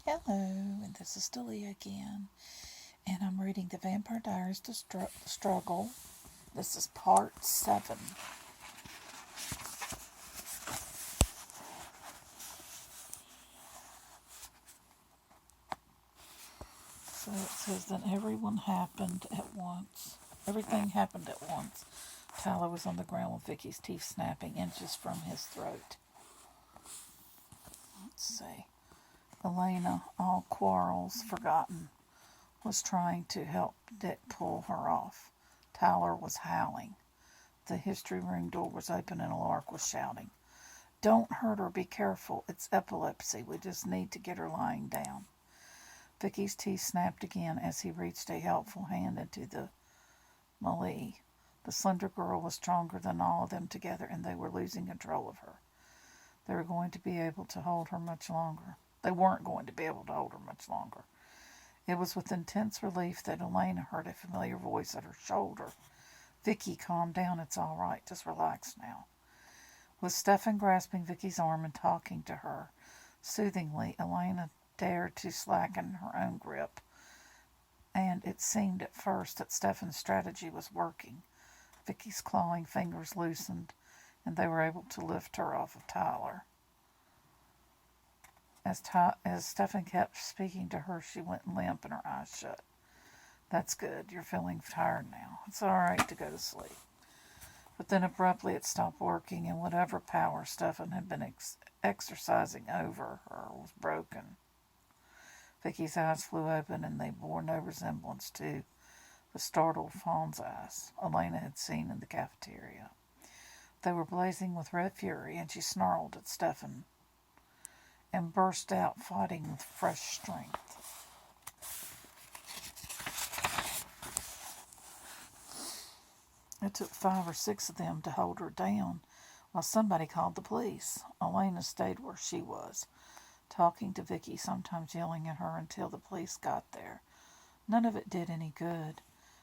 Hello, and this is Delia again, and I'm reading The Vampire Diaries, The Struggle. This is part 7. So it says that everything happened at once. Tyler was on the ground with Vicky's teeth snapping inches from his throat. Let's see. Elena, all quarrels forgotten, was trying to help Dick pull her off. Tyler was howling. The history room door was open and Lark was shouting, "Don't hurt her, be careful. It's epilepsy. We just need to get her lying down." Vicky's teeth snapped again as he reached a helpful hand into the melee. The slender girl was stronger than all of them together, and they were losing control of her. They were going to be able to hold her much longer. They weren't going to be able to hold her much longer. It was with intense relief that Elena heard a familiar voice at her shoulder. "Vicky, calm down. It's all right. Just relax now." With Stefan grasping Vicky's arm and talking to her soothingly, Elena dared to slacken her own grip, and it seemed at first that Stefan's strategy was working. Vicky's clawing fingers loosened, and they were able to lift her off of Tyler. As Stefan kept speaking to her, she went limp and her eyes shut. "That's good. You're feeling tired now. It's all right to go to sleep." But then abruptly it stopped working, and whatever power Stefan had been exercising over her was broken. Vicky's eyes flew open, and they bore no resemblance to the startled fawn's eyes Elena had seen in the cafeteria. They were blazing with red fury, and she snarled at Stefan and burst out fighting with fresh strength. It took 5 or 6 of them to hold her down while somebody called the police. Elena stayed where she was, talking to Vicky, sometimes yelling at her until the police got there. None of it did any good.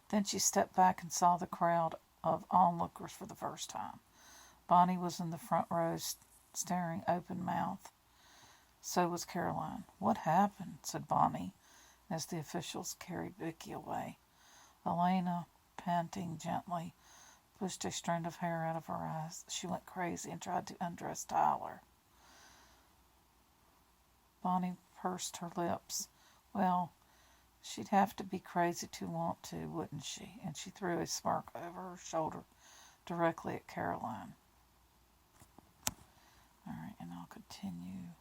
Then she stepped back and saw the crowd of onlookers for the first time. Bonnie was in the front row, staring open-mouthed. So was Caroline. "What happened?" said Bonnie, as the officials carried Vicky away. Elena, panting gently, pushed a strand of hair out of her eyes. She went crazy and tried to undress Tyler. Bonnie pursed her lips. "Well, she'd have to be crazy to want to, wouldn't she?" And she threw a smirk over her shoulder directly at Caroline. All right, and I'll continue